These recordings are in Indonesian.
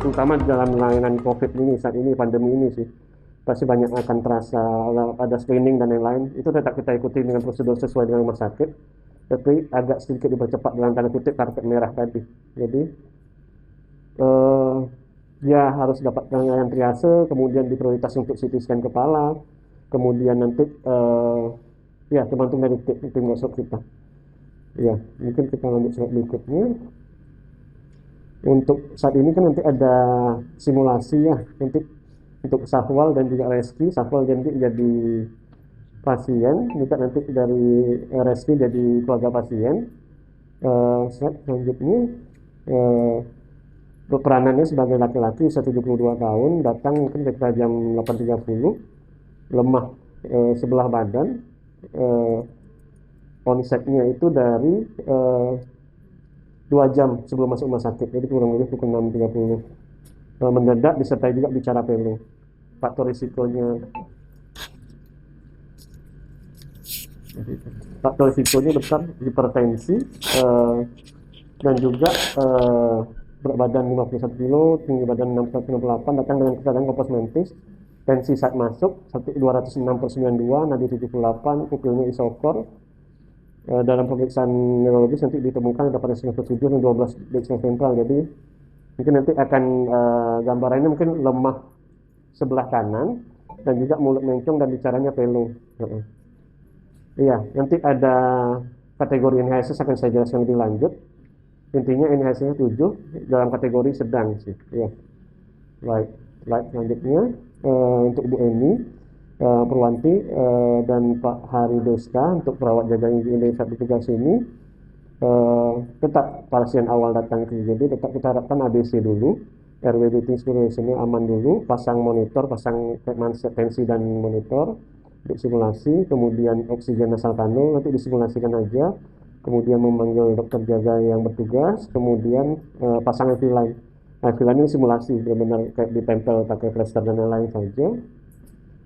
terutama dalam layanan COVID ini saat ini, pandemi ini sih. Pasti banyak akan terasa ada screening dan lain-lain. Itu tetap kita ikuti dengan prosedur sesuai dengan rumah sakit, tapi agak sedikit dipercepat dalam tanda kutip karpet merah tadi. Jadi eh, dia harus dapat penanganan triase, kemudian diprioritas untuk CT scan kepala, kemudian nanti ya tergantung dari tim gosok kita. Ya, mungkin kita lanjut slide berikutnya. Untuk saat ini kan nanti ada simulasi ya, nanti untuk Sahwal dan juga Reski. Sahwal nanti jadi pasien, juga nanti dari Reski jadi keluarga pasien. Slide selanjutnya, peranannya sebagai laki-laki usia 72 tahun, datang mungkin sekitar jam 8.30, lemah sebelah badan, onsetnya itu dari 2 jam sebelum masuk rumah sakit, jadi kurang lebih pukul 6.30. Mendadak disertai juga bicara pelu. Faktor risikonya besar, hipertensi, dan juga berat badan 51 kilo, tinggi badan 668, datang dengan keadaan kompos mentis, tensi saat masuk 206/92, nadi 78, pupilnya isokor. Dalam pemeriksaan neurologis nanti ditemukan ada pada semester 7 dan 12 backstream ventral. Jadi mungkin nanti akan gambarannya mungkin lemah sebelah kanan dan juga mulut mencong dan bicaranya pelu. Iya, nanti ada kategori NHS akan saya jelaskan lebih lanjut. Intinya NHS-nya 7 dalam kategori sedang sih. Iya. Baik, slide selanjutnya untuk Bu Eni, Purwanti, dan Pak Hari Deska untuk perawat jaga Indonesia tugas ini. Tetap pasien awal datang ke IGD, tetap kita harapkan ABC dulu, airway breathing circulation-nya aman dulu, pasang monitor, pasang tensi dan monitor untuk simulasi, kemudian oksigen nasal kanul nanti disimulasikan aja, kemudian memanggil dokter jaga yang bertugas, kemudian pasang IV line. Nah, IV line ini simulasi, benar-benar kayak ditempel pakai plaster dan lain-lain saja.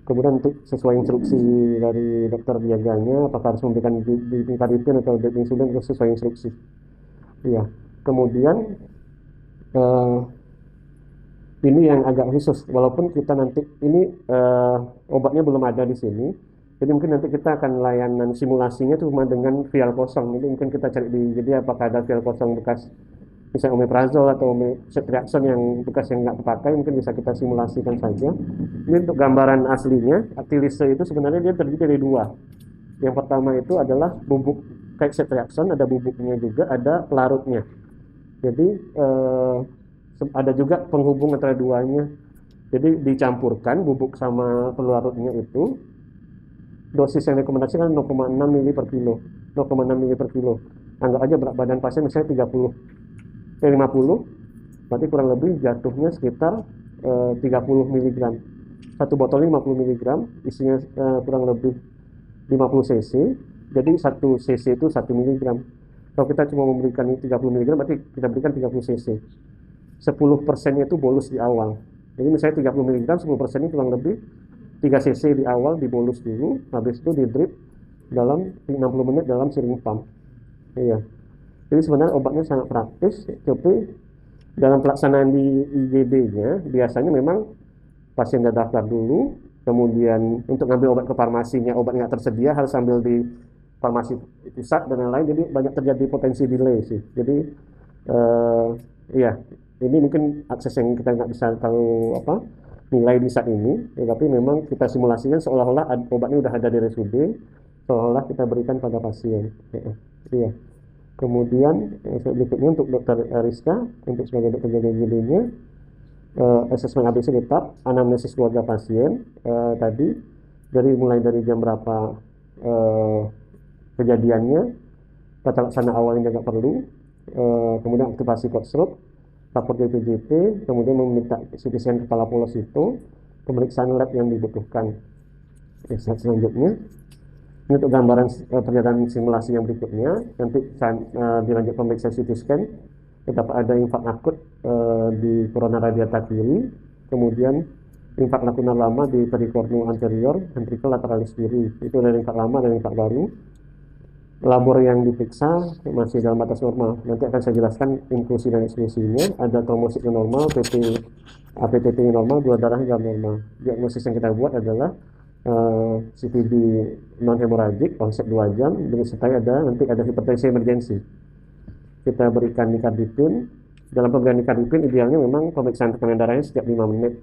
Kemudian untuk sesuai instruksi dari dokter jaganya, apakah harus memberikan bicarditine atau insulin, itu sesuai instruksi. Iya. Kemudian ini yang agak khusus, walaupun kita nanti ini obatnya belum ada di sini, jadi mungkin nanti kita akan layanan simulasinya cuma dengan vial kosong. Jadi mungkin kita cari jadi apakah ada vial kosong bekas misalnya omeprazol atau ceftriaxone yang bekas yang nggak terpakai, mungkin bisa kita simulasikan saja. Ini untuk gambaran aslinya, Actilise itu sebenarnya dia terdiri dari 2. Yang pertama itu adalah bubuk kayak ceftriaxone, ada bubuknya juga, ada pelarutnya. Jadi ada juga penghubung antara duanya. Jadi dicampurkan bubuk sama pelarutnya itu. Dosis yang rekomendasikan 0,6 ml per kilo. 0,6 ml per kilo. Anggap aja berat badan pasien misalnya 50, berarti kurang lebih jatuhnya sekitar 30 mg. Satu botol 50 mg, isinya kurang lebih 50 cc, jadi 1 cc itu 1 mg. Kalau kita cuma memberikan 30 mg, berarti kita berikan 30 cc. 10% itu bolus di awal. Jadi misalnya 30 mg, 10% ini kurang lebih 3 cc di awal dibolus dulu, habis itu di drip dalam 60 menit dalam syringe pump. Iya. Jadi sebenarnya obatnya sangat praktis, tapi dalam pelaksanaan di IGD-nya biasanya memang pasien sudah daftar dulu, kemudian untuk ngambil obat ke farmasinya, obat nggak tersedia harus ambil di farmasi pusat dan lain-lain, jadi banyak terjadi potensi delay sih. Jadi iya, ini mungkin akses yang kita nggak bisa tahu nilai di saat ini, tapi memang kita simulasikan seolah-olah obatnya udah ada di RSUD, seolah-olah kita berikan pada pasien. Iya. Kemudian berikutnya untuk dokter Rizka, untuk sebagai dokter jaga IGD-nya, asesmen ABC tetap, anamnesis keluarga pasien tadi, mulai dari jam berapa kejadiannya, tata laksana awal yang nggak perlu, kemudian aktivasi code stroke, lapor DPJP, kemudian meminta CT scan kepala polos itu, pemeriksaan lab yang dibutuhkan. Selanjutnya, ini untuk gambaran perjalanan simulasi yang berikutnya, nanti dilanjut pemeriksaan CT scan, tetap ada infak akut di corona radiata kiri, kemudian infak lakunar lama di pericornu anterior, ventricle lateralis kiri, itu dari infak lama dan infak baru. labor yang diperiksa masih dalam batas normal. Nanti akan saya jelaskan inklusi dan eksklusinya. Ada trombosit yang normal, APTT yang normal, gula darah yang normal. Diagnosis yang kita buat adalah CVD non hemoragik, onset 2 jam, disertai nanti ada hipertensi emergensi. Kita berikan nicardipin. Dalam pemberian nicardipin idealnya memang pemeriksaan tekanan darahnya setiap 5 menit.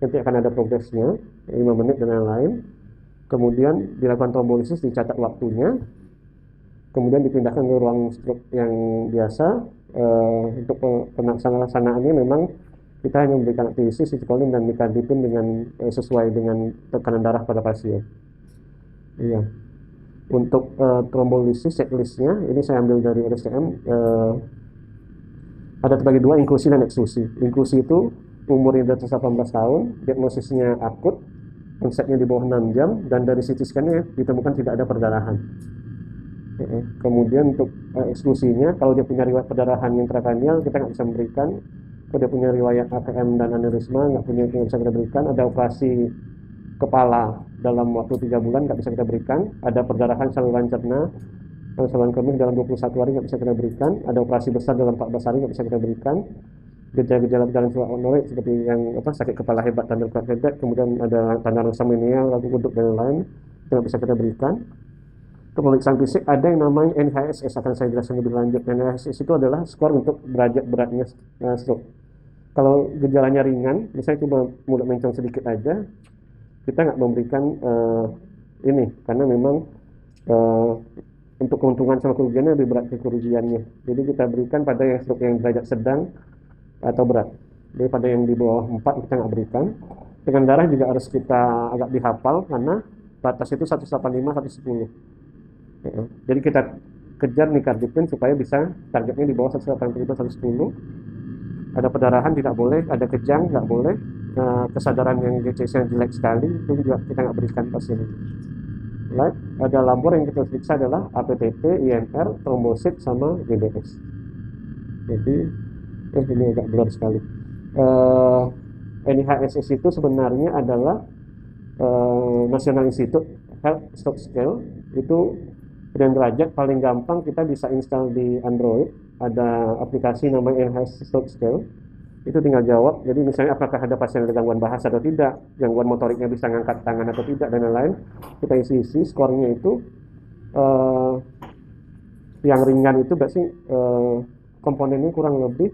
Nanti akan ada progresnya 5 menit dan lain-lain. Kemudian dilakukan trombolisis, dicatat waktunya. Kemudian dipindahkan ke ruang stroke yang biasa. Untuk pelaksanaannya memang kita hanya memberikan aktivisi sitikonin dan nicardipin dengan sesuai dengan tekanan darah pada pasien. Iya. Untuk trombolisis checklistnya ini saya ambil dari RSCM. Ada terbagi dua, inklusi dan eksklusi. Inklusi itu umurnya di atas 18 tahun, diagnosisnya akut, onsetnya di bawah 6 jam, dan dari CT scan-nya ditemukan tidak ada perdarahan. Kemudian untuk eksklusinya, kalau dia punya riwayat perdarahan yang intrakranial, kita nggak bisa memberikan. Kalau dia punya riwayat AVM dan aneurisma, nggak bisa kita berikan. Ada operasi kepala dalam waktu 3 bulan, nggak bisa kita berikan. Ada perdarahan saluran cerna, saluran kemih dalam 21 hari, nggak bisa kita berikan. Ada operasi besar dalam 14 hari, nggak bisa kita berikan. Gejala-gejala berjalan secara onorik seperti yang sakit kepala hebat, tanda kuat hebat, kemudian ada tanda rasa menial, lagu kuduk dan lain-lain, tidak bisa kita berikan. Untuk pemeriksaan fisik ada yang namanya NIHSS, akan saya jelaskan lebih lanjut. NIHSS itu adalah skor untuk derajat beratnya stroke. Kalau gejalanya ringan, misalnya cuma mulut mencong sedikit aja, kita nggak memberikan ini, karena memang untuk keuntungan sama kerugiannya lebih berat ke kerugiannya. Jadi kita berikan pada yang stroke yang derajat sedang atau berat. Jadi pada yang di bawah 4 kita nggak berikan. Tekanan darah juga harus kita agak dihafal, karena batas itu 185, 110. Jadi kita kejar nicardipin supaya bisa targetnya di bawah 185, 110. Ada perdarahan tidak boleh, ada kejang nggak boleh, kesadaran yang GCS-nya jelek sekali itu juga kita nggak berikan pasien itu. Right? Ada labor yang kita periksa adalah APTT, IMR, trombosit sama GDS. Jadi ini agak blur sekali. NIHSS itu sebenarnya adalah National Institute Health Stroke Scale. Itu dengan derajat paling gampang kita bisa install di Android. Ada aplikasi namanya NIHSS Stroke Scale. Itu tinggal jawab. Jadi misalnya apakah ada pasien ada gangguan bahasa atau tidak, gangguan motoriknya bisa ngangkat tangan atau tidak, dan lain-lain. Kita isi skornya itu. Yang ringan itu berarti komponennya kurang lebih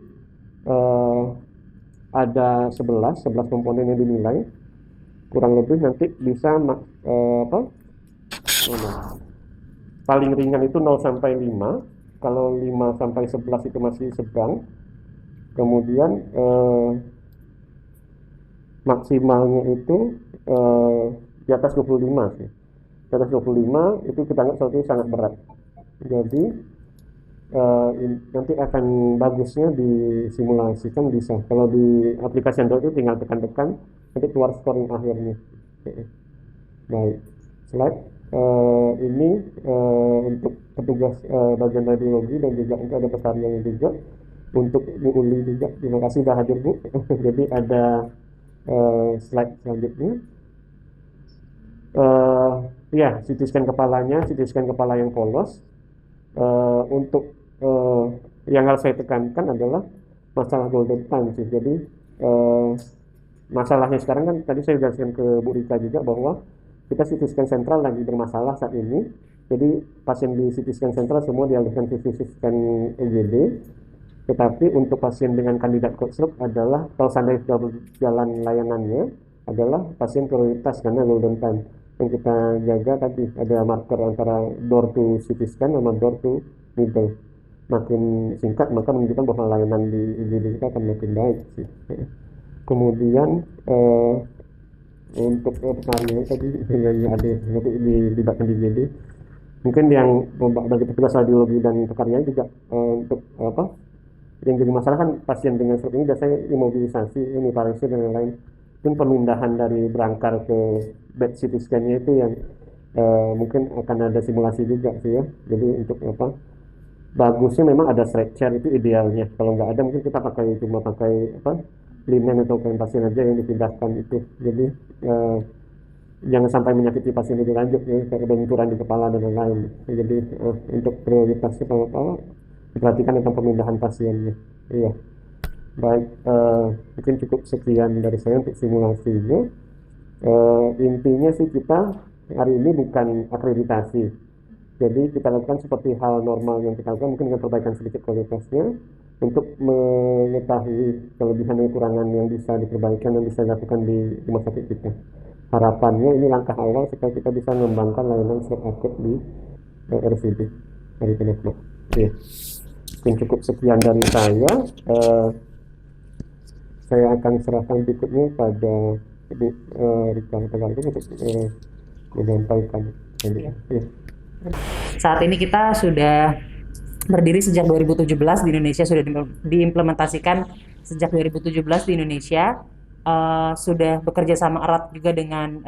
ada 11 komponen yang dinilai. Kurang lebih nanti bisa paling ringan itu 0 sampai 5. Kalau 5 sampai 11 itu masih sedang. Kemudian maksimalnya itu di atas 25 sih. Di atas 25 itu kita anggap sesuatu sangat berat. Jadi nanti akan bagusnya disimulasikan bisa. Kalau di aplikasi Android itu tinggal tekan-tekan, nanti keluar scoring akhirnya. Baik, slide. Ini untuk petugas bagian radiologi dan juga ada pekaryannya juga. Untuk Bu Uli juga, terima kasih sudah hadir Bu. Jadi ada slide selanjutnya. Ya, CT scan kepalanya, CT scan kepala yang polos. Untuk yang harus saya tekankan adalah masalah golden time sih. Jadi masalahnya sekarang kan tadi saya jelaskan ke Bu Rika juga bahwa kita CT scan sentral lagi bermasalah saat ini. Jadi pasien di CT scan sentral semua dialihkan ke CT scan UGD. Tetapi untuk pasien dengan kandidat code stroke adalah kalau seandainya sudah berjalan layanannya adalah pasien prioritas karena golden time. Yang kita jaga tadi ada marker antara door to CT scan sama door to middle. Makin singkat maka menunjukkan bahwa layanan di UGD kita akan makin baik sih. Kemudian untuk penarian tadi yang ada nanti dilibatkan di UGD. Mungkin yang bagi petugas radiologi dan pekarya juga untuk yang jadi masalah kan pasien dengan stroke ini biasanya imobilisasi, ini paresis dan lain-lain. Mungkin pemindahan dari berangkar ke bed CT scan-nya itu yang mungkin akan ada simulasi juga sih ya. Jadi untuk bagusnya memang ada stretcher itu idealnya. Kalau nggak ada mungkin kita cuma pakai linen atau kain pasien aja yang dipindahkan itu. Jadi jangan sampai menyakiti pasien lebih lanjut ya, kayak benturan di kepala dan lain-lain. Jadi untuk prioritasnya pertama diperhatikan tentang pemindahan pasiennya. Iya, baik, mungkin cukup sekian dari saya untuk simulasinya. Intinya sih kita hari ini bukan akreditasi, jadi kita lakukan seperti hal normal yang kita lakukan, mungkin dengan perbaikan sedikit kualitasnya untuk mengetahui kelebihan dan kekurangan yang bisa diperbaikan dan bisa dilakukan di rumah sakit kita. Harapannya ini langkah awal supaya kita bisa mengembangkan layanan swab akut di RSUD Arifin Ahmad. Oke, mungkin cukup sekian dari saya. Saya akan serahkan berikutnya pada Ibu Rika Tegalung untuk menyampaikan. Ya. Saat ini kita sudah berdiri sejak 2017 di Indonesia, sudah diimplementasikan sejak 2017 di Indonesia. Sudah bekerja sama erat juga dengan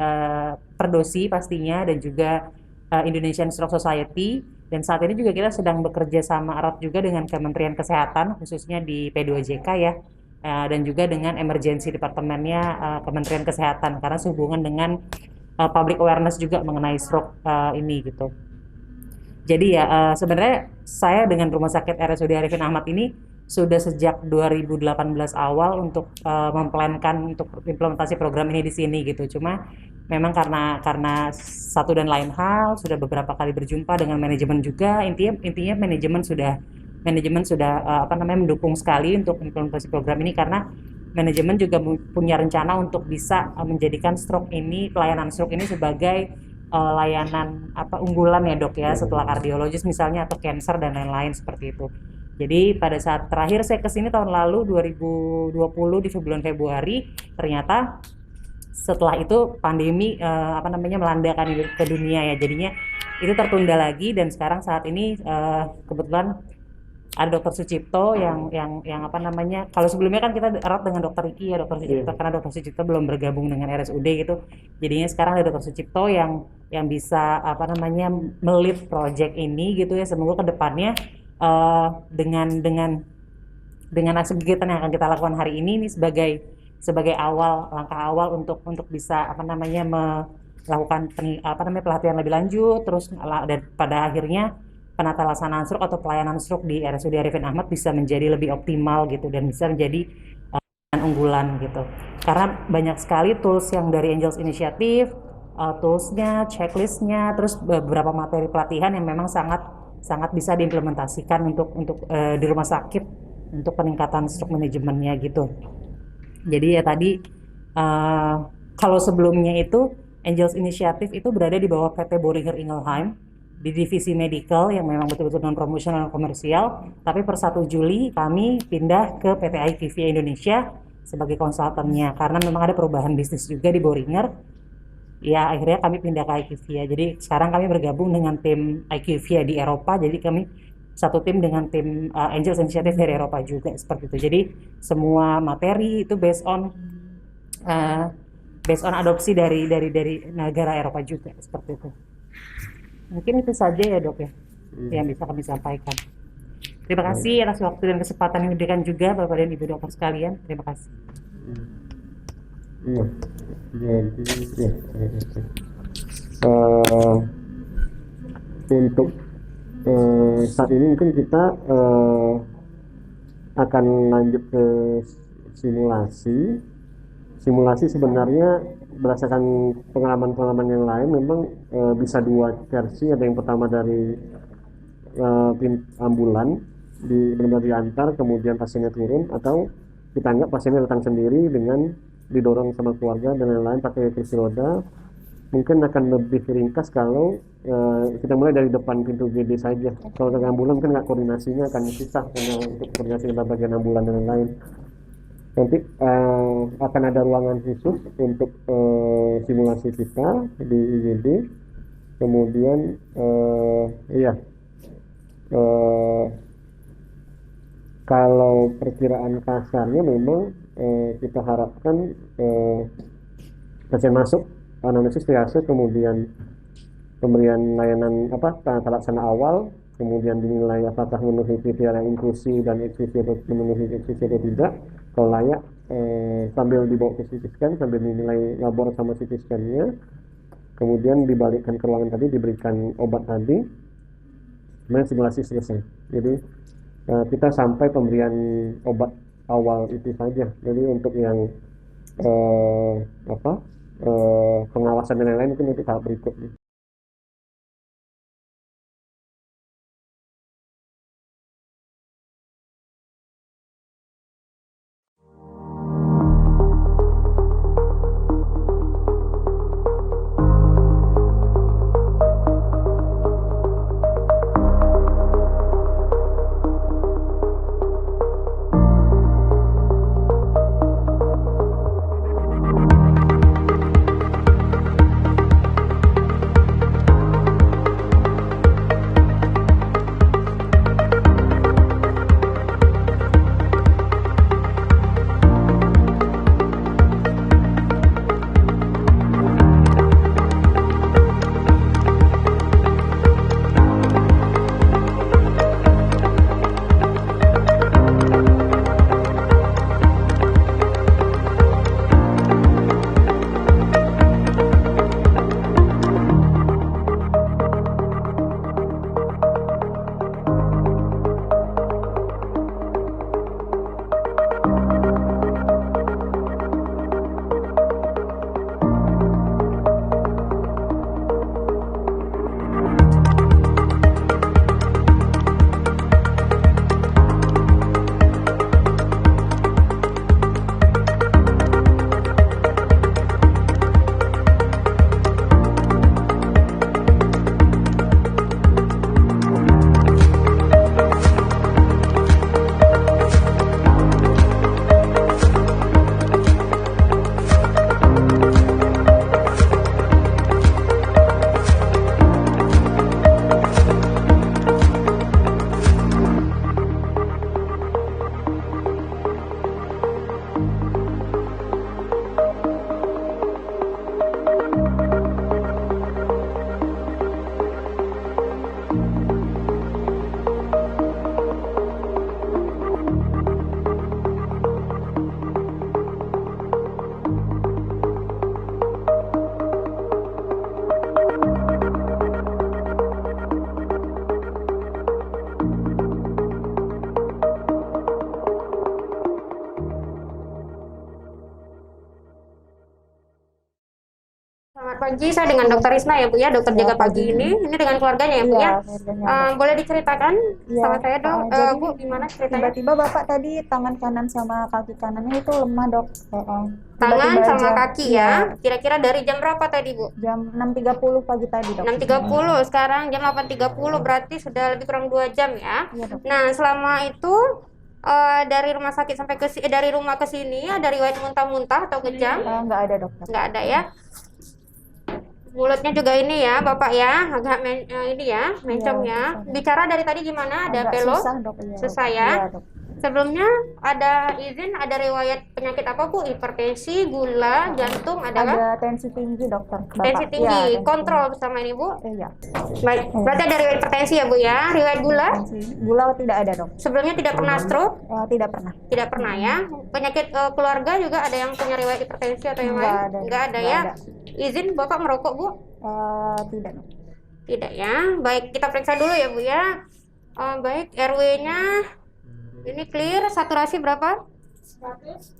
Perdosi pastinya dan juga Indonesian Stroke Society, dan saat ini juga kita sedang bekerja sama erat juga dengan Kementerian Kesehatan khususnya di P2JK ya, dan juga dengan emergency departemennya Kementerian Kesehatan karena sehubungan dengan public awareness juga mengenai stroke ini gitu. Jadi ya sebenarnya saya dengan Rumah Sakit RSUD Arifin Ahmad ini sudah sejak 2018 awal untuk memplankan untuk implementasi program ini di sini gitu. Cuma memang karena satu dan lain hal sudah beberapa kali berjumpa dengan manajemen juga. Intinya manajemen sudah mendukung sekali untuk implementasi program ini karena manajemen juga punya rencana untuk bisa menjadikan pelayanan stroke ini sebagai layanan unggulan ya dok ya, setelah kardiologis misalnya atau cancer dan lain-lain seperti itu. Jadi pada saat terakhir saya kesini tahun lalu 2020 di bulan Februari, ternyata setelah itu pandemi melanda kan ke dunia ya, jadinya itu tertunda lagi dan sekarang saat ini kebetulan ada Dokter Sucipto yang kalau sebelumnya kan kita erat dengan Dokter Riki ya, Dokter Sucipto karena Dokter Sucipto belum bergabung dengan RSUD gitu, jadinya sekarang ada Dokter Sucipto yang bisa melit project ini gitu ya. Semoga kedepannya dengan kegiatan yang akan kita lakukan hari ini sebagai langkah awal untuk bisa melakukan pelatihan lebih lanjut terus, dan pada akhirnya penata laksanaan stroke atau pelayanan stroke di RSUD Arifin Ahmad bisa menjadi lebih optimal gitu dan bisa menjadi unggulan gitu. Karena banyak sekali tools yang dari Angels Initiative, toolsnya, checklistnya, terus beberapa materi pelatihan yang memang sangat bisa diimplementasikan untuk di rumah sakit untuk peningkatan stroke manajemennya gitu. Jadi ya tadi kalau sebelumnya itu Angels Initiative itu berada di bawah PT Boehringer Ingelheim di divisi medical yang memang betul-betul non promosional komersial, tapi per 1 Juli kami pindah ke PT IQVIA Indonesia sebagai konsultannya karena memang ada perubahan bisnis juga di Boehringer. Ya akhirnya kami pindah ke IQVIA. Jadi sekarang kami bergabung dengan tim IQVIA di Eropa. Jadi kami satu tim dengan tim Angels Initiative dari Eropa juga seperti itu. Jadi semua materi itu based on adopsi dari negara Eropa juga seperti itu. Mungkin itu saja ya dok ya yang bisa kami sampaikan. Terima kasih atas waktu dan kesempatan yang diberikan juga Bapak dan Ibu dokter sekalian. Terima kasih. Iya, jadi untuk saat ini mungkin kita akan lanjut ke simulasi. Simulasi sebenarnya berdasarkan pengalaman-pengalaman yang lain memang bisa dua versi. Ada yang pertama dari ambulan benar-benar diantar kemudian pasiennya turun, atau kita anggap pasiennya datang sendiri dengan didorong sama keluarga dan lain-lain pakai kursi roda. Mungkin akan lebih ringkas kalau kita mulai dari depan pintu GD saja. Kalau dengan ambulan mungkin nggak, koordinasinya akan susah karena untuk koordinasi dengan bagian ambulan dan lain-lain. Nanti akan ada ruangan khusus untuk simulasi kita di IGD. Kemudian kalau perkiraan kasarnya memang kita harapkan pasien masuk, anamnesis, triase, kemudian pemberian layanan tata laksana awal, kemudian dinilai apakah memenuhi kriteria inklusi dan eksklusi atau memenuhi eksklusi atau tidak. Kalau layak sambil dibawa ke CT scan, sambil dinilai labor sama CT scan-nya. kemudian dibalikkan ke ruangan tadi, diberikan obat tadi, kemudian simulasi selesai. Jadi kita sampai pemberian obat awal itu saja. Jadi untuk yang apa pengawasan dan lain-lain mungkin untuk tahap berikutnya. Selamat pagi, saya dengan Dokter Risma ya Bu ya, dokter jaga pagi ini dengan keluarganya ya Bu ya. Boleh diceritakan sama saya dok, Jadi Bu gimana ceritanya? tiba-tiba Bapak tadi tangan kanan sama kaki kanannya itu lemah dok. Tangan Tiba-tiba sama aja. kaki ya, kira-kira dari jam berapa tadi Bu? Jam 6.30 pagi tadi dok. 6.30, sekarang jam 8.30, berarti sudah lebih kurang 2 jam ya. Iya dok. Nah selama itu dari rumah sakit sampai dari rumah ke sini ada riwayat muntah-muntah atau kejang? Nggak ada dokter. Nggak ada ya. Mulutnya juga ini ya Bapak ya, agak ini ya, mencong ya. susah. Bicara dari tadi gimana? Ada Agak pelo? susah dok. Iya, Susah ya? Iya dok. Sebelumnya ada izin, ada riwayat penyakit apa Bu? Hipertensi, gula, jantung, ada kan? Ada tensi tinggi dokter. Bapak. Tensi tinggi, Iya, tensi kontrol bersama ini Bu? tinggi. Iya. Baik, berarti ada riwayat hipertensi ya Bu ya? Riwayat gula? Gula tidak ada dok. Sebelumnya tidak pernah stroke? Tidak pernah. Tidak pernah ya? Penyakit keluarga juga ada yang punya riwayat hipertensi atau yang Nggak lain? ada. Nggak ada Nggak ya? ada. Izin Bapak merokok Bu? Tidak dok. Tidak ya. Baik, kita periksa dulu ya Bu ya. Baik, RW-nya ini clear, saturasi berapa? 100.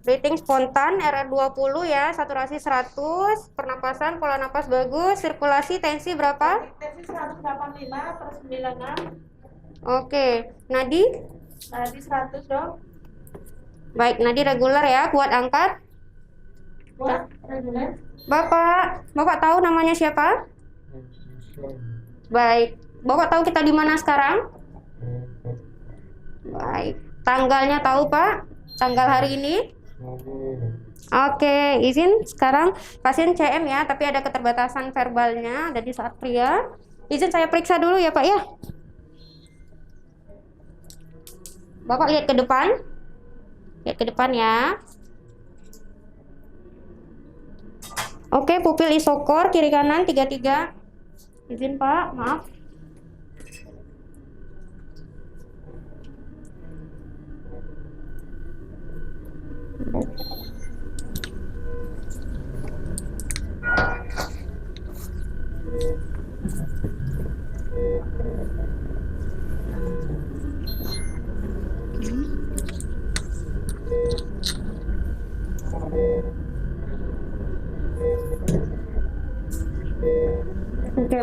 Breathing spontan, RR20 ya, saturasi 100, pernapasan, pola napas bagus, sirkulasi, tensi berapa? Tensi 185/96. Oke, nadi? Nadi 100 dok. Baik, nadi reguler ya, kuat angkat. Buat reguler. Bapak tahu namanya siapa? Baik, Bapak tahu kita di mana sekarang? Baik, tanggalnya tahu Pak? Tanggal hari ini? Oke, izin sekarang pasien CM ya, tapi ada keterbatasan verbalnya, ada di Satria. Izin saya periksa dulu ya Pak ya. Bapak lihat ke depan. Lihat ke depan ya. Oke, pupil isokor kiri kanan 33. Izin Pak, maaf.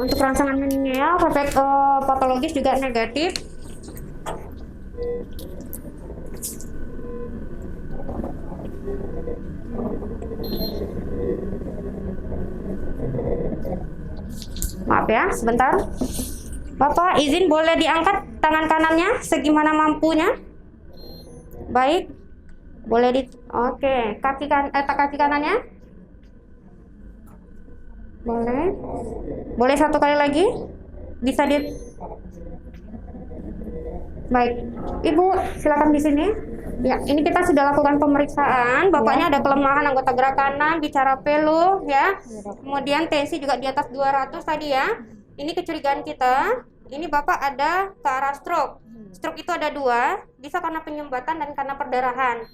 untuk rangsangan meninggal, efek patologis juga negatif. Maaf ya, sebentar. Bapak izin boleh diangkat tangan kanannya segimana mampunya. Baik. Boleh oke, kaki kanannya. Boleh. Boleh satu kali lagi? Bisa Baik. Ibu, silakan di sini. Ya, ini kita sudah lakukan pemeriksaan. Bapaknya ada kelemahan anggota gerak kanan, bicara peluh ya. Kemudian tensi juga di atas 200 tadi ya. Ini kecurigaan kita. Ini Bapak ada ke arah stroke. Stroke itu ada 2, bisa karena penyumbatan dan karena perdarahan.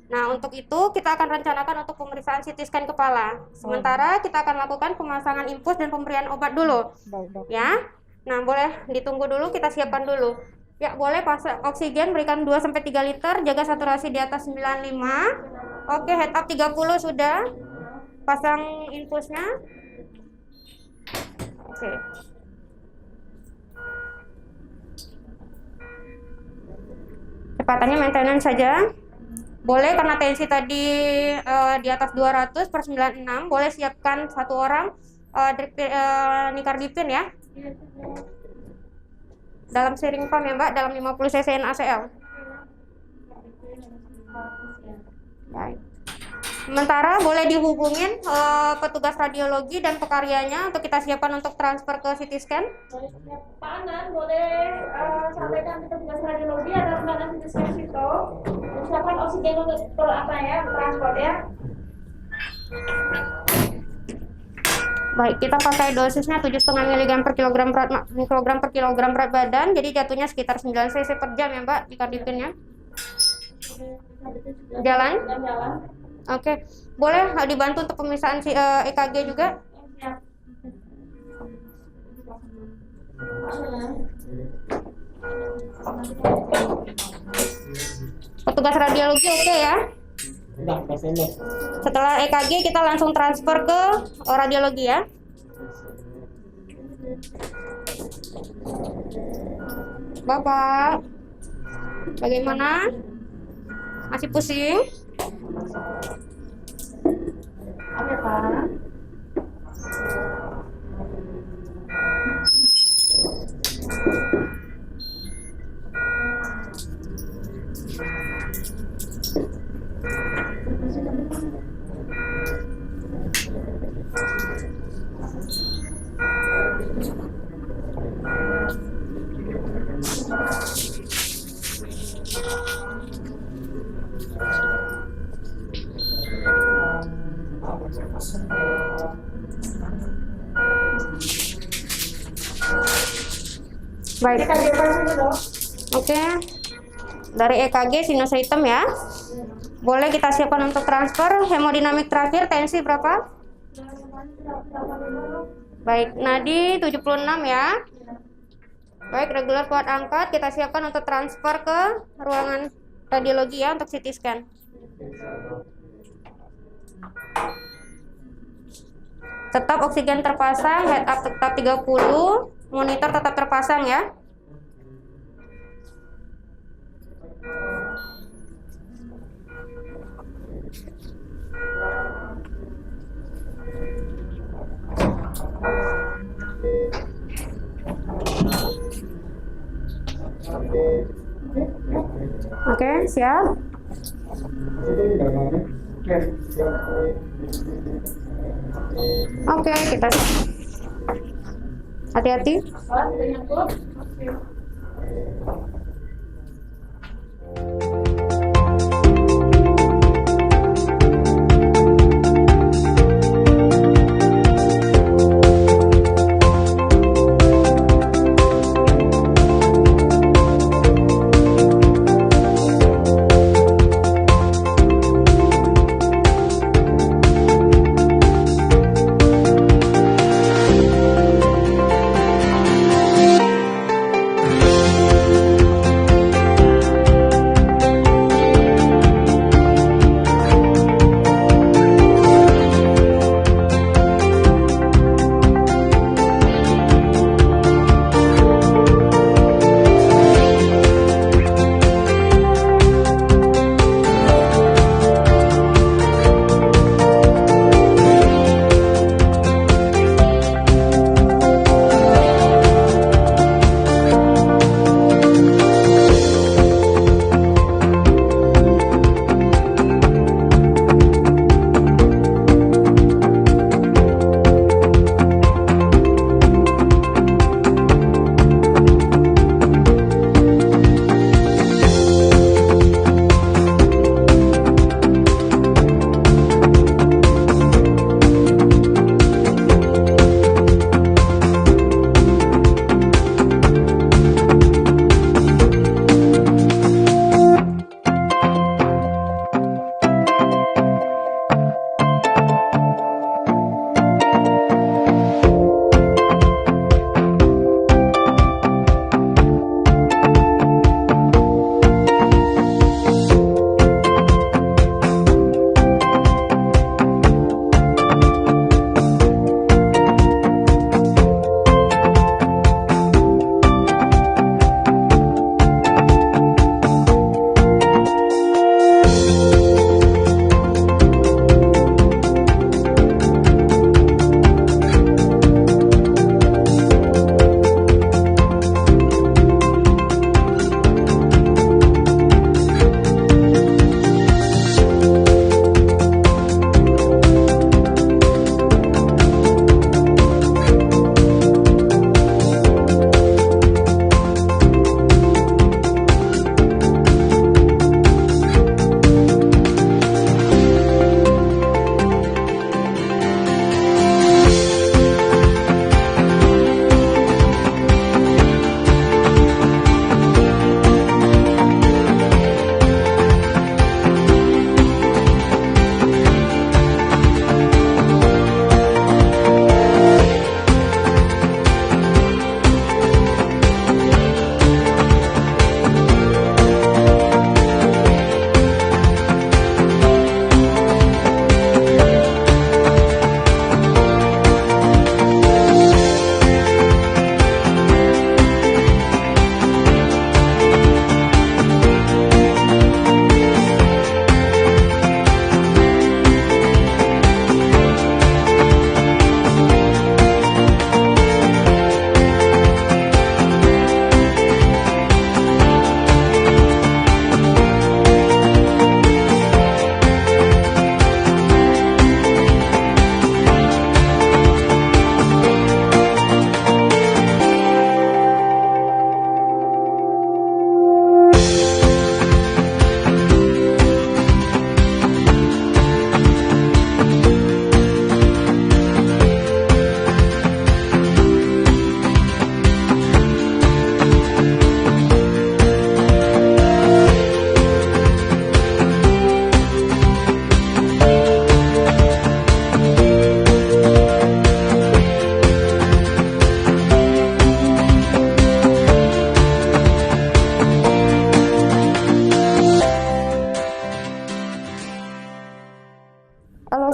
Nah, untuk itu kita akan rencanakan untuk pemeriksaan CT scan kepala. Sementara kita akan lakukan pemasangan infus dan pemberian obat dulu. Ya. Nah, boleh ditunggu dulu, kita siapkan dulu. Ya, boleh pasang oksigen, berikan 2-3 liter, jaga saturasi di atas 95. Oke, head up 30 sudah. Pasang infusnya. Oke. Kecepatannya maintenance saja. Boleh karena tensi tadi di atas 200/96, boleh siapkan 1 orang Nicardipine ya. Dalam sharing pump ya Mbak, dalam 50 cc NaCl. Baik. Sementara boleh dihubungin petugas radiologi dan pekaryanya untuk kita siapkan untuk transfer ke CT scan. Pak Anan, boleh sampaikan ke petugas radiologi ada undangan CT scan situ. Siapkan oksigen untuk transport ya. Baik, kita pakai dosisnya 7,5 mg per kilogram berat badan, jadi jatuhnya sekitar 9 cc per jam ya Mbak, Nicardipine-nya. Jalan? Oke, boleh dibantu untuk pemeriksaan EKG juga? Petugas radiologi oke ya? Setelah EKG kita langsung transfer ke radiologi ya. Bapak, bagaimana? Masih pusing? Oke, Pak. Baik. Oke. Dari EKG sinus hitam ya. Boleh kita siapkan untuk transfer. Hemodinamik terakhir tensi berapa? Baik, nadi 76 ya. Baik, regular kuat angkat. Kita siapkan untuk transfer ke ruangan radiologi ya untuk CT scan. Tetap oksigen terpasang, head up tetap 30, monitor tetap terpasang ya. Oke, siap. Oke, kita hati-hati.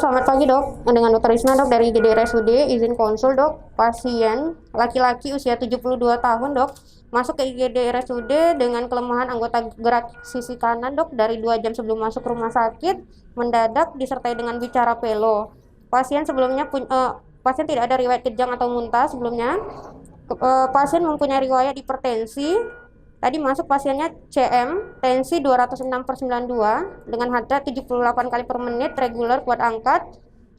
selamat pagi dok. Dengan Dokter Risna dok dari IGD RSUD, izin konsul dok. Pasien laki-laki usia 72 tahun dok, masuk ke IGD RSUD dengan kelemahan anggota gerak sisi kanan dok dari 2 jam sebelum masuk rumah sakit, mendadak disertai dengan bicara pelo. Pasien sebelumnya pasien tidak ada riwayat kejang atau muntah sebelumnya. Pasien mempunyai riwayat hipertensi. Tadi masuk pasiennya CM, tensi 206/92 dengan hadrat 78 kali per menit, reguler, kuat angkat,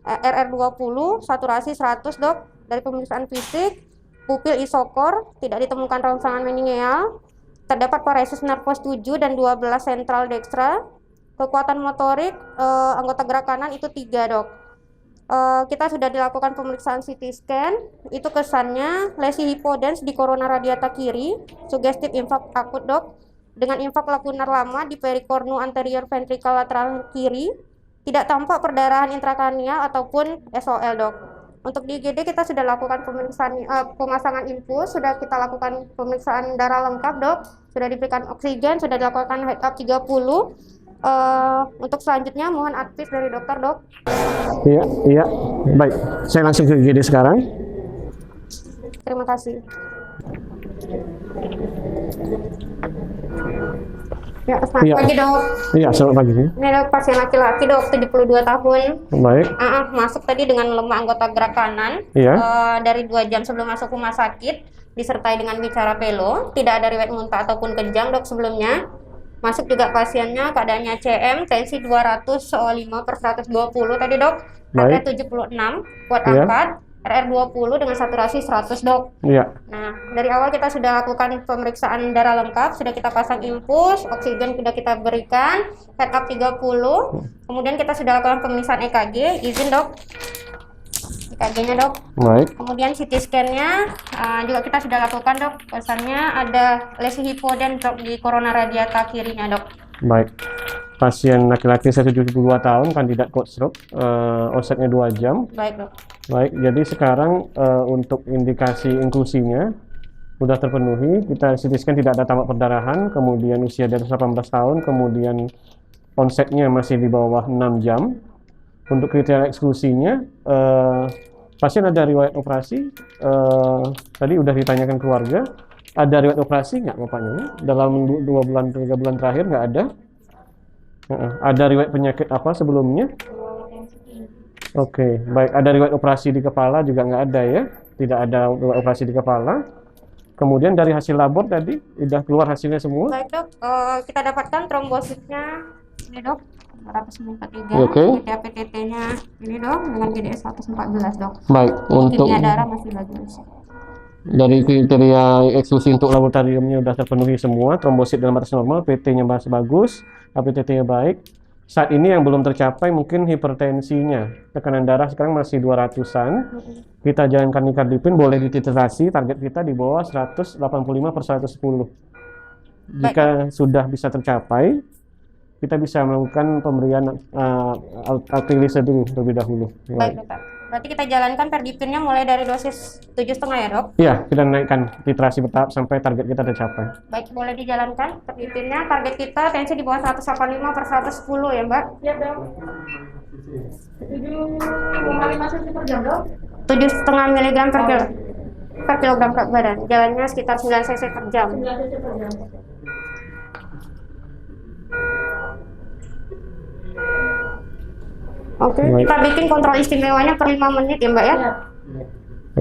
RR20, saturasi 100 dok. Dari pemeriksaan fisik, pupil isokor, tidak ditemukan rongsangan meningeal, terdapat paresis nervus 7 dan 12 sentral dextra. Kekuatan motorik anggota gerak kanan itu 3 dok. Kita sudah dilakukan pemeriksaan CT scan, itu kesannya lesi hipodens di korona radiata kiri, sugestif infak akut dok, dengan infak lakunar lama di perikornu anterior ventricle lateral kiri, tidak tampak perdarahan intrakranial ataupun SOL dok. Untuk di IGD kita sudah lakukan pemasangan infus, sudah kita lakukan pemeriksaan darah lengkap dok, sudah diberikan oksigen, sudah dilakukan head up 30. Untuk selanjutnya mohon advis dari dokter dok. Iya, baik. Saya langsung ke IGD sekarang. Terima kasih. Ya, selamat pagi dok. Iya, selamat pagi. Ini dok pasien laki-laki dok, 72 tahun. Baik. Masuk tadi dengan lemah anggota gerak kanan. Iya. Dari 2 jam sebelum masuk rumah sakit, disertai dengan bicara pelo, tidak ada riwayat muntah ataupun kejang dok sebelumnya. Masuk juga pasiennya keadaannya CM, tensi 205/120 tadi dok, hadrat 76, kuat angkat, RR20 dengan saturasi 100 dok. Iya. Nah, dari awal kita sudah lakukan pemeriksaan darah lengkap, sudah kita pasang infus, oksigen sudah kita berikan, head up 30, kemudian kita sudah lakukan pemeriksaan EKG, izin dok. EKG-nya dok. Baik. Kemudian CT scan-nya juga kita sudah lakukan dok. Pesannya ada lesi hipoden dok di korona radiata kirinya dok. Baik. Pasien laki-laki 72 tahun, kandidat cold stroke, onsetnya 2 jam. Baik dok. Baik, jadi sekarang untuk indikasi inklusinya sudah terpenuhi. Kita CT scan tidak ada tampak perdarahan, kemudian usia di atas 18 tahun, kemudian onsetnya masih di bawah 6 jam. Untuk kriteria eksklusinya, pasien ada riwayat operasi, tadi udah ditanyakan keluarga, ada riwayat operasi nggak bapaknya? Dalam 2 bulan, 3 bulan terakhir nggak ada? Ada riwayat penyakit apa sebelumnya? Oke, baik. Ada riwayat operasi di kepala juga nggak ada ya? Tidak ada riwayat operasi di kepala. Kemudian dari hasil labor tadi, udah keluar hasilnya semua? Baik dok, kita dapatkan trombositnya ini dok. 443, Oke. PTT-nya ini dok dengan GDS 114 dok. Baik, untuk Kimia darah masih bagus. dari kriteria eksklusi untuk laboratoriumnya sudah terpenuhi semua, trombosit dalam batas normal, PT-nya masih bagus, APTT-nya baik. Saat ini yang belum tercapai mungkin hipertensinya, tekanan darah sekarang masih 200-an. Kita jalankan nikardipin, boleh dititrasi, target kita di bawah 185/110. Jika sudah bisa tercapai, kita bisa melakukan pemberian alkilisa dulu terlebih dahulu. Baik dokter. Berarti kita jalankan perdipinnya mulai dari dosis 7,5 ya dok? Iya, kita naikkan titrasi bertahap sampai target kita tercapai. Baik, boleh dijalankan perdipinnya. Target kita tensi di bawah 185/110 ya mbak? Siap dok. 7,5 cc per jam dok. 7,5 mg per kilogram berat badan. Jalannya sekitar 9 cc per jam. 9 cc per jam. Oke, Baik. kita bikin kontrol istimewanya per 5 menit ya mbak ya? Siap.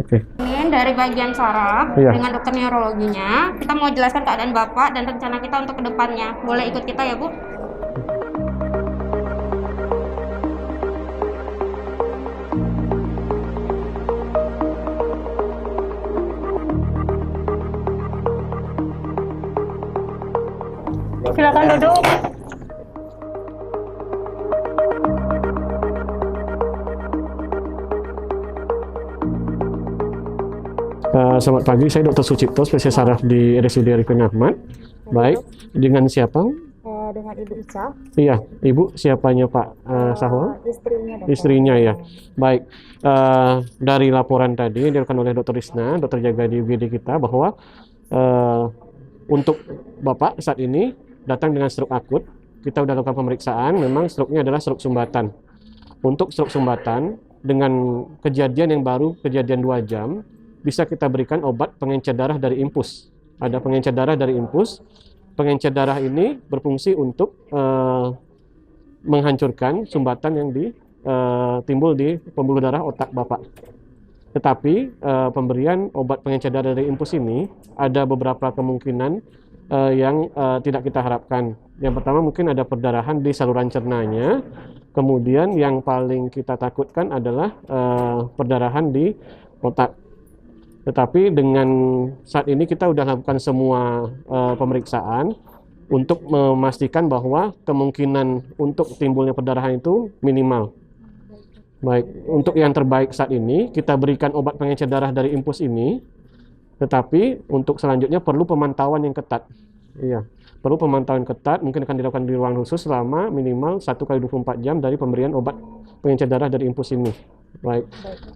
Oke. Ini dari bagian saraf Iya. dengan dokter neurologinya. Kita mau jelaskan keadaan bapak dan rencana kita untuk kedepannya. Boleh ikut kita ya bu? Silakan duduk. Selamat pagi, saya Dr. Sucipto, spesialis saraf di RSUD Arifin Ahmad. Baik, dengan siapa? Dengan Ibu Ica, Iya, Ibu, siapanya Pak Sahwa? istrinya dokter. Istrinya ya. Baik, dari laporan tadi yang dilakukan oleh Dr. Risna, dokter jaga di UGD kita, bahwa untuk Bapak saat ini datang dengan stroke akut. Kita sudah lakukan pemeriksaan, memang stroke-nya adalah stroke sumbatan. untuk stroke sumbatan dengan kejadian yang baru, kejadian 2 jam, bisa kita berikan obat pengencer darah dari infus. Ada pengencer darah dari infus. Pengencer darah ini berfungsi untuk menghancurkan sumbatan yang timbul di pembuluh darah otak Bapak. Tetapi pemberian obat pengencer darah dari infus ini ada beberapa kemungkinan yang tidak kita harapkan. Yang pertama mungkin ada perdarahan di saluran cernanya. Kemudian yang paling kita takutkan adalah perdarahan di otak. Tetapi dengan saat ini kita sudah lakukan semua pemeriksaan untuk memastikan bahwa kemungkinan untuk timbulnya perdarahan itu minimal. Baik, untuk yang terbaik saat ini kita berikan obat pengencer darah dari infus ini, tetapi untuk selanjutnya perlu pemantauan yang ketat. Iya, perlu pemantauan ketat, mungkin akan dilakukan di ruang khusus selama minimal 1x24 jam dari pemberian obat pengencer darah dari infus ini. Baik.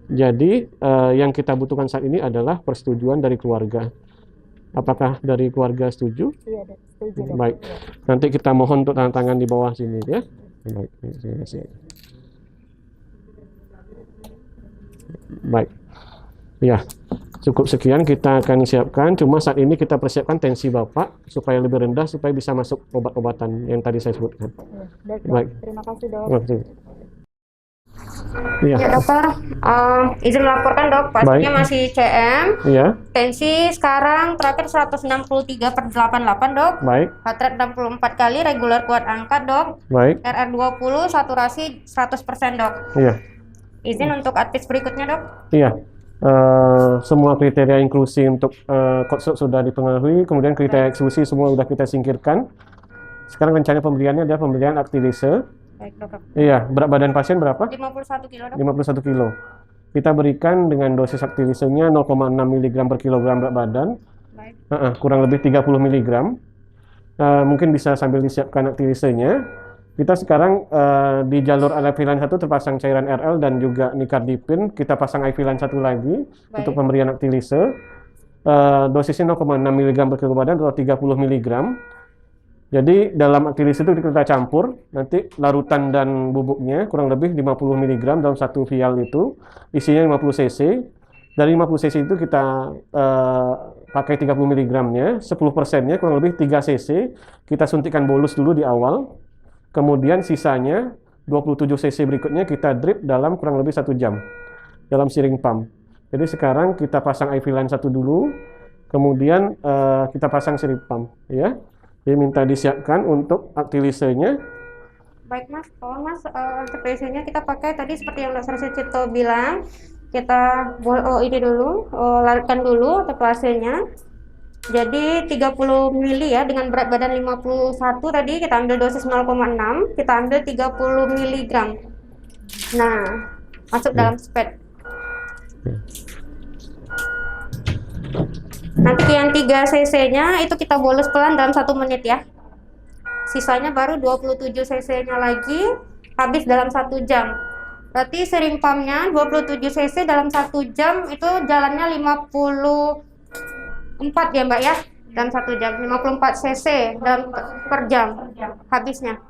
Jadi yang kita butuhkan saat ini adalah persetujuan dari keluarga. Apakah dari keluarga setuju? Iya, setuju. Dok. Baik. Nanti kita mohon untuk tanda tangan di bawah sini ya. Baik. Baik. Ya. Cukup sekian kita akan siapkan. Cuma saat ini kita persiapkan tensi Bapak supaya lebih rendah supaya bisa masuk obat-obatan yang tadi saya sebutkan. Ya, Baik. Terima kasih, Dok. Terima kasih. Iya. Ya dokter, izin melaporkan dok, pasiennya Baik. masih CM, Iya. tensi sekarang terakhir 163/88 dok, Baik. heart rate 64 kali, regular kuat angkat dok, Baik. RR20, saturasi 100% dok. Iya. Izin untuk advis berikutnya dok. Iya. Semua kriteria inklusi untuk court sudah dipengaruhi, kemudian kriteria eksklusi semua sudah kita singkirkan. Sekarang rencana pemberiannya adalah pemberian aktilise. Baik dokter. Iya, berat badan pasien berapa? 51 kilo dok. 51 kilo. Kita berikan dengan dosis aktilisenya 0,6 mg per kilogram berat badan, Baik. kurang lebih 30 mg. Mungkin bisa sambil disiapkan aktilisenya. Kita sekarang di jalur IV line 1 terpasang cairan RL dan juga nicardipin. Kita pasang IV line 1 lagi untuk pemberian aktilise. Dosisnya 0,6 mg per kilogram badan atau 30 mg. Jadi dalam aktilise itu kita campur nanti larutan dan bubuknya kurang lebih 50 mg dalam satu vial itu, isinya 50 cc. Dari 50 cc itu kita pakai 30 mg-nya, 10%-nya kurang lebih 3 cc. Kita suntikan bolus dulu di awal. Kemudian sisanya 27 cc berikutnya kita drip dalam kurang lebih 1 jam dalam siring pump. Jadi sekarang kita pasang IV line 1 dulu, kemudian kita pasang siring pump ya. Jadi minta disiapkan untuk aktilisenya. Baik mas, tolong mas, aktilisenya kita pakai tadi seperti yang Dr. Sucipto bilang, kita ini dulu, larutkan dulu ataplasenya. Jadi 30 mili ya, dengan berat badan 51 tadi kita ambil dosis 0,6, kita ambil 30 mg. Nah, masuk dalam spet. Nanti yang 3 cc-nya itu kita bolus pelan dalam 1 menit ya. Sisanya baru 27 cc-nya lagi, habis dalam 1 jam. Berarti sering pumpnya 27 cc dalam 1 jam itu jalannya 54 ya Mbak ya. Dalam 1 jam 54 cc dalam per jam habisnya.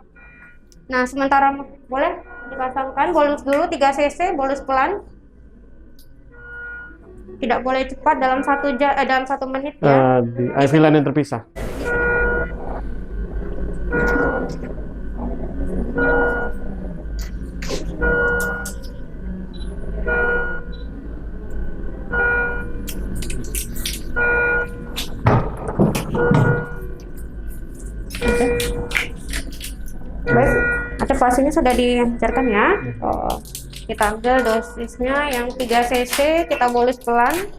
Nah, sementara boleh dipasangkan bolus dulu 3 cc, bolus pelan. Tidak boleh cepat dalam 1 jam, dalam 1 menit ya. Di IV line yang terpisah. Baik, aktivasinya sudah dilancarkan ya. Kita ambil dosisnya yang 3 cc, kita bolus pelan.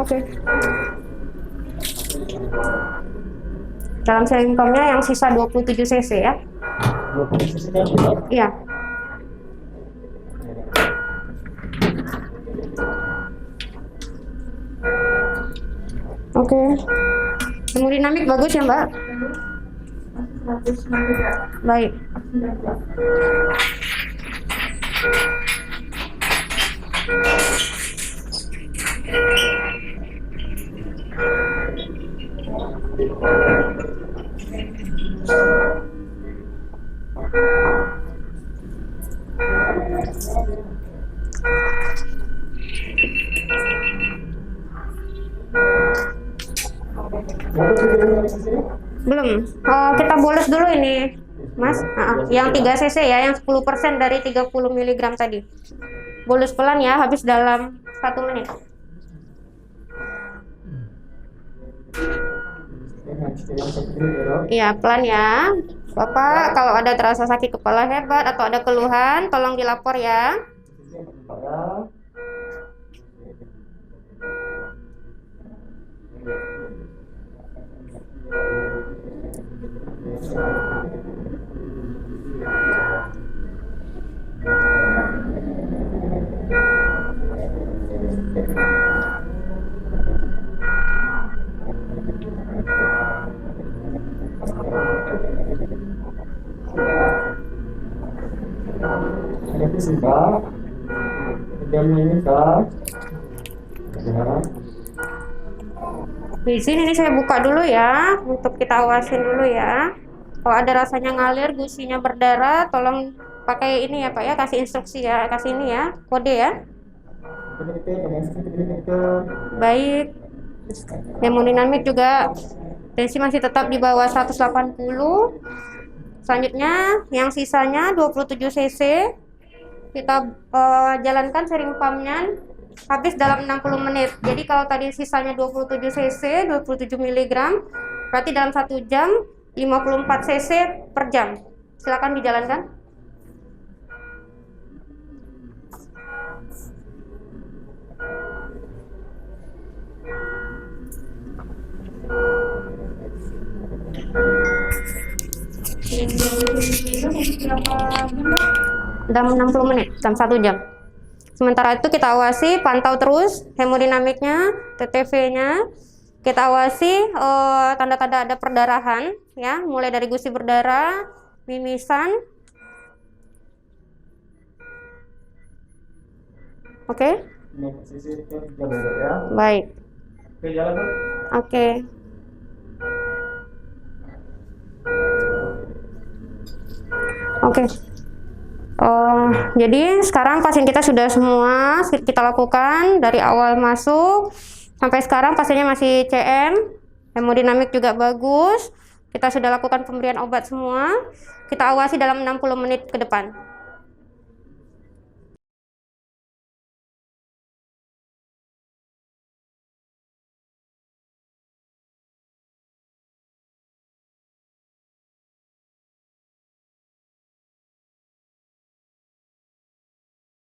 Oke. Dalam sharing pumpnya yang sisa 27 cc ya. Iya. Oke. Hemodinamik bagus ya, Mbak? 163. Baik. 19. Belum. Kita bolos dulu ini, Mas. Yang 3 cc ya, yang 10% dari 30 mg tadi. Bolus pelan ya, habis dalam 1 menit. Iya, pelan ya. Bapak, kalau ada terasa sakit kepala hebat atau ada keluhan, tolong dilapor ya. Di sini nih saya buka dulu ya, untuk kita awasin dulu ya. Kalau ada rasanya ngalir, gusinya berdarah, tolong pakai ini ya Pak ya, kasih instruksi ya, kasih ini ya, kode ya. Baik. Hemodinamik juga tensi masih tetap di bawah 180. Selanjutnya yang sisanya 27 cc kita jalankan sharing pumpnya habis dalam 60 menit. Jadi kalau tadi sisanya 27 cc 27 mg berarti dalam 1 jam 54 cc per jam. Silakan dijalankan. Dalam 60 menit, dalam 1 jam. Sementara itu kita awasi, pantau terus hemodinamiknya, TTV-nya. Kita awasi tanda-tanda ada perdarahan, ya, mulai dari gusi berdarah, mimisan. Oke? Baik. Oke. Oke. Jadi sekarang pasien kita sudah semua kita lakukan dari awal masuk sampai sekarang pasiennya masih CM, hemodinamik juga bagus. Kita sudah lakukan pemberian obat semua. Kita awasi dalam 60 menit ke depan.